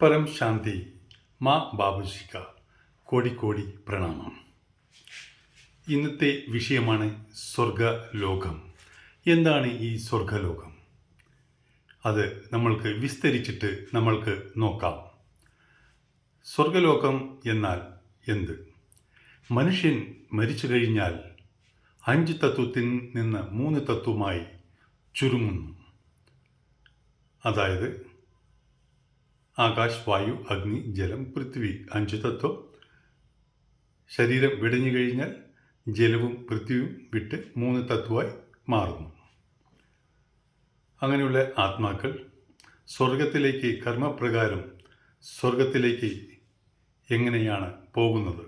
परम शांति മാ ബാബുജിക്ക കോടി കോടി പ്രണാമം. ഇന്നത്തെ വിഷയമാണ് സ്വർഗലോകം. എന്താണ് ഈ സ്വർഗലോകം? അത് നമ്മൾക്ക് വിസ്തരിച്ചിട്ട് നമ്മൾക്ക് നോക്കാം. സ്വർഗലോകം എന്നാൽ എന്ത്? മനുഷ്യൻ മരിച്ചു കഴിഞ്ഞാൽ 5 തത്വത്തിൽ നിന്ന് 3 തത്വമായി ചുരുങ്ങുന്നു. അതായത് ആകാശ്, വായു, അഗ്നി, ജലം, പൃഥ്വി 5 തത്വം. ശരീരം വിടഞ്ഞു കഴിഞ്ഞാൽ ജലവും പൃഥ്വിയും വിട്ട് 3 തത്വമായി മാറുന്നു. അങ്ങനെയുള്ള ആത്മാക്കൾ സ്വർഗത്തിലേക്ക് കർമ്മപ്രകാരം സ്വർഗത്തിലേക്ക് എങ്ങനെയാണ് പോകുന്നത്?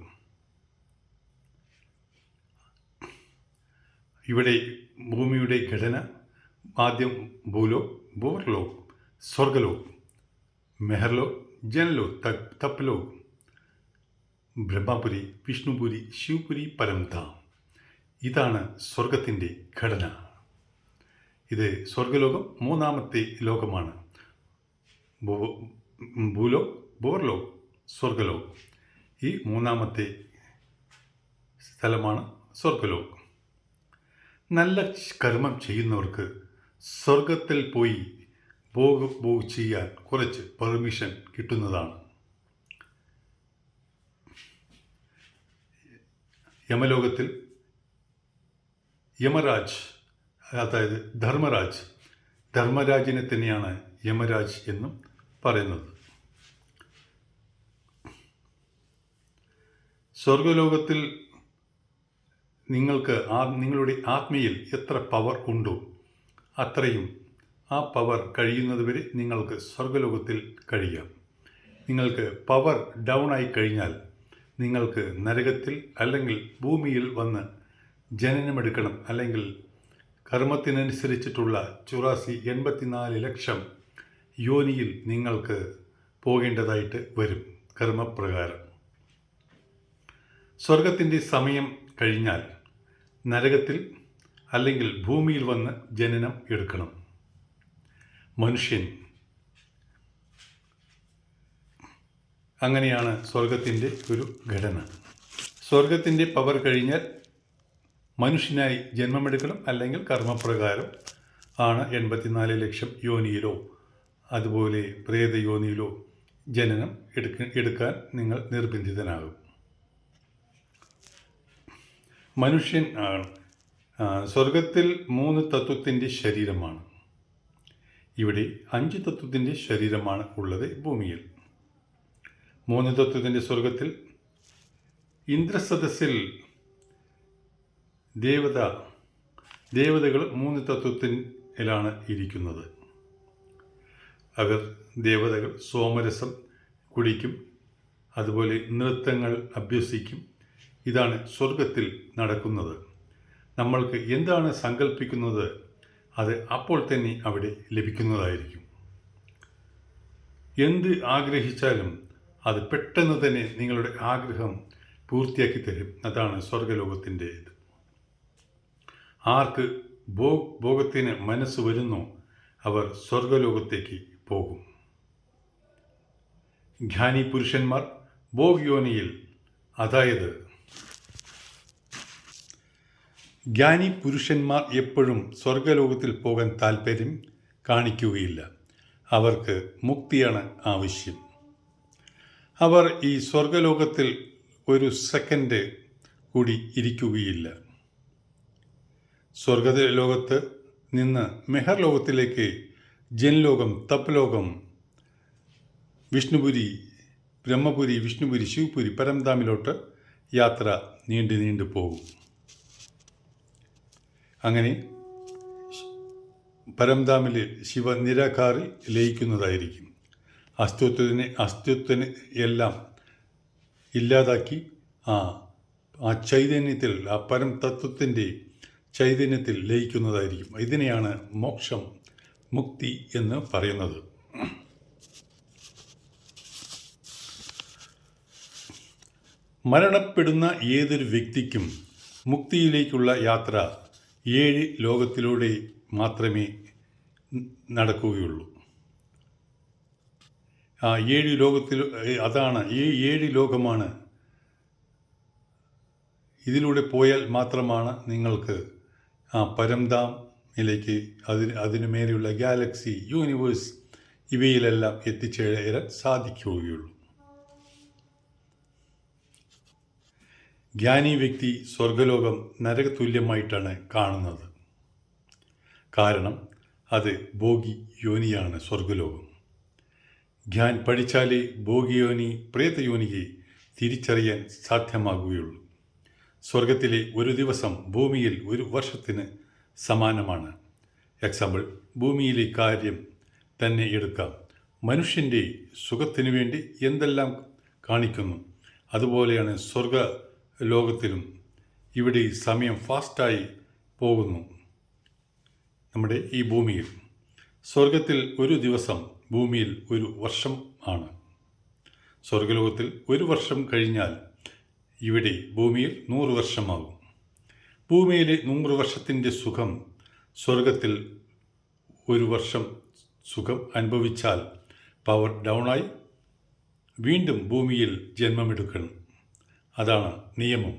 ഇവിടെ ഭൂമിയുടെ ഘടന ആദ്യം ഭൂലോക്, ഭൂവർലോക്, സ്വർഗലോക്, മെഹർലോക്, ജനലോക്, തപ്ലോക്, ബ്രഹ്മപുരി, വിഷ്ണുപുരി, ശിവപുരി, പരംധാം. ഇതാണ് സ്വർഗത്തിൻ്റെ ഘടന. ഇത് സ്വർഗലോകം 3ാമത്തെ ലോകമാണ്. ഭൂലോക്, ഭൂവർലോക്, സ്വർഗലോക്. ഈ 3ാമത്തെ സ്ഥലമാണ് സ്വർഗലോക്. നല്ല കർമ്മം ചെയ്യുന്നവർക്ക് സ്വർഗത്തിൽ പോയി ഭോഗ് ചെയ്യാൻ കുറച്ച് പെർമിഷൻ കിട്ടുന്നതാണ്. യമലോകത്തിൽ യമരാജ്, അതായത് ധർമ്മരാജിനെ തന്നെയാണ് യമരാജ് എന്നും പറയുന്നത്. സ്വർഗലോകത്തിൽ നിങ്ങൾക്ക് നിങ്ങളുടെ ആത്മയിൽ എത്ര പവർ ഉണ്ടോ അത്രയും ആ പവർ കഴിയുന്നതുവരെ നിങ്ങൾക്ക് സ്വർഗലോകത്തിൽ കഴിയാം. നിങ്ങൾക്ക് പവർ ഡൗൺ ആയി കഴിഞ്ഞാൽ നിങ്ങൾക്ക് നരകത്തിൽ അല്ലെങ്കിൽ ഭൂമിയിൽ വന്ന് ജനനമെടുക്കണം. അല്ലെങ്കിൽ കർമ്മത്തിനനുസരിച്ചിട്ടുള്ള 84 ലക്ഷം യോനിയിൽ നിങ്ങൾക്ക് പോകേണ്ടതായിട്ട് വരും കർമ്മപ്രകാരം. സ്വർഗത്തിൻ്റെ സമയം കഴിഞ്ഞാൽ നരകത്തിൽ അല്ലെങ്കിൽ ഭൂമിയിൽ വന്ന് ജനനം എടുക്കണം മനുഷ്യൻ. അങ്ങനെയാണ് സ്വർഗത്തിൻ്റെ ഒരു ഘടന. സ്വർഗത്തിൻ്റെ പവർ കഴിഞ്ഞാൽ മനുഷ്യനായി ജന്മമെടുക്കണം. അല്ലെങ്കിൽ കർമ്മപ്രകാരം ആണ് 84 ലക്ഷം യോനിയിലോ അതുപോലെ പ്രേത യോനിയിലോ ജനനം എടുക്കാൻ നിങ്ങൾ നിർബന്ധിതനാകും. മനുഷ്യൻ സ്വർഗത്തിൽ 3 തത്വത്തിൻ്റെ ശരീരമാണ്. ഇവിടെ 5 തത്വത്തിൻ്റെ ശരീരമാണ് ഉള്ളത് ഭൂമിയിൽ. 3 തത്വത്തിൻ്റെ സ്വർഗത്തിൽ ഇന്ദ്രസദസ്സിൽ ദേവതകൾ 3 തത്വത്തിലാണ് ഇരിക്കുന്നത്. ദേവതകൾ സോമരസം കുടിക്കും, അതുപോലെ നൃത്തങ്ങൾ അഭ്യസിക്കും. ഇതാണ് സ്വർഗത്തിൽ നടക്കുന്നത്. നമ്മൾക്ക് എന്താണ് സങ്കല്പിക്കുന്നത് അത് അപ്പോൾ തന്നെ അവിടെ ലഭിക്കുന്നതായിരിക്കും. എന്ത് ആഗ്രഹിച്ചാലും അത് പെട്ടെന്ന് തന്നെ നിങ്ങളുടെ ആഗ്രഹം പൂർത്തിയാക്കി തരും. അതാണ് സ്വർഗലോകത്തിൻ്റെ ഇത്. ആർക്ക് ഭോഗത്തിന് മനസ്സ് വരുന്നോ അവർ സ്വർഗലോകത്തേക്ക് പോകും. ജ്ഞാനി പുരുഷന്മാർ ഭോഗ്യോനിയിൽ, അതായത് ജ്ഞാനി പുരുഷന്മാർ എപ്പോഴും സ്വർഗലോകത്തിൽ പോകാൻ താല്പര്യം കാണിക്കുകയില്ല. അവർക്ക് മുക്തിയാണ് ആവശ്യം. അവർ ഈ സ്വർഗലോകത്തിൽ ഒരു സെക്കൻഡ് കൂടി ഇരിക്കുകയില്ല. സ്വർഗലോകത്ത് നിന്ന് മെഹർലോകത്തിലേക്ക് ജൻലോകം, തപ്ലോകം, വിഷ്ണുപുരി, ബ്രഹ്മപുരി, വിഷ്ണുപുരി, ശിവപുരി, പരംധാമിലോട്ട് യാത്ര നീണ്ടു പോകും. അങ്ങനെ പരംധാമിൽ ശിവ നിരാകാറിൽ ലയിക്കുന്നതായിരിക്കും. അസ്തിത്വത്തിന് എല്ലാം ഇല്ലാതാക്കി ആ ചൈതന്യത്തിൽ, ആ പരം തത്വത്തിൻ്റെ ചൈതന്യത്തിൽ ലയിക്കുന്നതായിരിക്കും. ഇതിനെയാണ് മോക്ഷം, മുക്തി എന്ന് പറയുന്നത്. മരണപ്പെടുന്ന ഏതൊരു വ്യക്തിക്കും മുക്തിയിലേക്കുള്ള യാത്ര 7 ലോകത്തിലൂടെ മാത്രമേ നടക്കുകയുള്ളൂ. ആ 7 ലോകത്തിൽ അതാണ് ഈ 7 ലോകമാണ്. ഇതിലൂടെ പോയാൽ മാത്രമാണ് നിങ്ങൾക്ക് ആ പരംധാമിലേക്ക് അതിനു മേലെയുള്ള ഗാലക്സി, യൂണിവേഴ്സ് ഇവയിലെല്ലാം എത്തിച്ചേരാൻ സാധിക്കുകയുള്ളൂ. ജ്ഞാനി വ്യക്തി സ്വർഗലോകം നരകതുല്യമായിട്ടാണ് കാണുന്നത്. കാരണം അത് ഭോഗി യോനിയാണ് സ്വർഗലോകം. പഠിച്ചാലേ ഭോഗിയോനി പ്രേതയോനിയെ തിരിച്ചറിയാൻ സാധ്യമാകുകയുള്ളൂ. സ്വർഗത്തിലെ ഒരു ദിവസം ഭൂമിയിൽ ഒരു വർഷത്തിന് സമാനമാണ്. എക്സാമ്പിൾ, ഭൂമിയിലെ കാര്യം തന്നെ എടുക്കാം. മനുഷ്യൻ്റെ സുഖത്തിനു വേണ്ടി എന്തെല്ലാം കാണിക്കുന്നു, അതുപോലെയാണ് സ്വർഗ ലോകത്തിലും. ഇവിടെ സമയം ഫാസ്റ്റായി പോകുന്നു. നമ്മുടെ ഈ ഭൂമിയിൽ സ്വർഗത്തിൽ ഒരു ദിവസം ഭൂമിയിൽ ഒരു വർഷം ആണ്. സ്വർഗലോകത്തിൽ ഒരു വർഷം കഴിഞ്ഞാൽ ഇവിടെ ഭൂമിയിൽ 100 വർഷമാകും. ഭൂമിയിലെ 100 വർഷത്തിൻ്റെ സുഖം സ്വർഗത്തിൽ ഒരു വർഷം സുഖം അനുഭവിച്ചാൽ പവർ ഡൗണായി വീണ്ടും ഭൂമിയിൽ ജന്മമെടുക്കണം. അതാണ് നിയമം.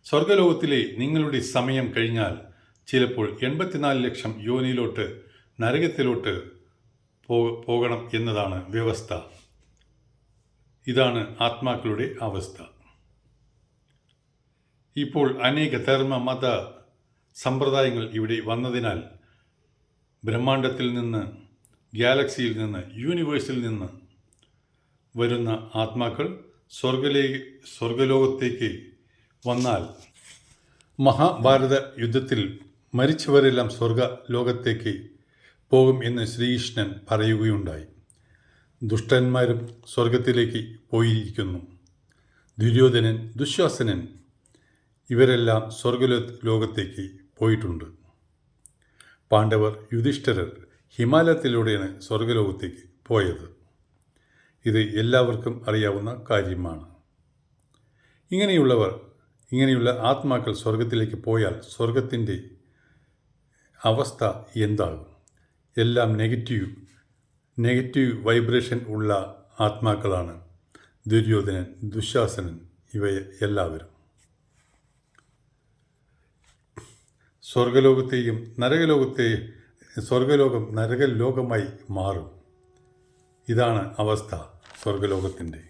സ്വർഗലോകത്തിലെ നിങ്ങളുടെ സമയം കഴിഞ്ഞാൽ ചിലപ്പോൾ 84 ലക്ഷം യോനിയിലോട്ട്, നരകത്തിലോട്ട് പോകണം എന്നതാണ് വ്യവസ്ഥ. ഇതാണ് ആത്മാക്കളുടെ അവസ്ഥ. ഇപ്പോൾ അനേക ധർമ്മ മത സമ്പ്രദായങ്ങൾ ഇവിടെ വന്നതിനാൽ ബ്രഹ്മാണ്ടത്തിൽ നിന്ന്, ഗാലക്സിയിൽ നിന്ന്, യൂണിവേഴ്സിൽ നിന്ന് വരുന്ന ആത്മാക്കൾ സ്വർഗലോകത്തേക്ക് വന്നാൽ മഹാഭാരത യുദ്ധത്തിൽ മരിച്ചവരെല്ലാം സ്വർഗലോകത്തേക്ക് പോകും എന്ന് ശ്രീകൃഷ്ണൻ പറയുകയുണ്ടായി. ദുഷ്ടന്മാരും സ്വർഗത്തിലേക്ക് പോയിരിക്കുന്നു. ദുര്യോധനൻ, ദുശ്ശാസനൻ ഇവരെല്ലാം സ്വർഗലോകത്തേക്ക് പോയിട്ടുണ്ട്. പാണ്ഡവർ, യുധിഷ്ഠിരർ ഹിമാലയത്തിലൂടെയാണ് സ്വർഗലോകത്തേക്ക് പോയത്. ഇത് എല്ലാവർക്കും അറിയാവുന്ന കാര്യമാണ്. ഇങ്ങനെയുള്ള ആത്മാക്കൾ സ്വർഗത്തിലേക്ക് പോയാൽ സ്വർഗത്തിൻ്റെ അവസ്ഥ എന്താകും? എല്ലാം നെഗറ്റീവ് വൈബ്രേഷൻ ഉള്ള ആത്മാക്കളാണ് ദുര്യോധനൻ, ദുശ്ശാസനൻ എല്ലാവരും. സ്വർഗലോകം നരകലോകമായി മാറും. ഇതാണ് അവസ്ഥ സ്വർഗലോകത്തിൻ്റെ.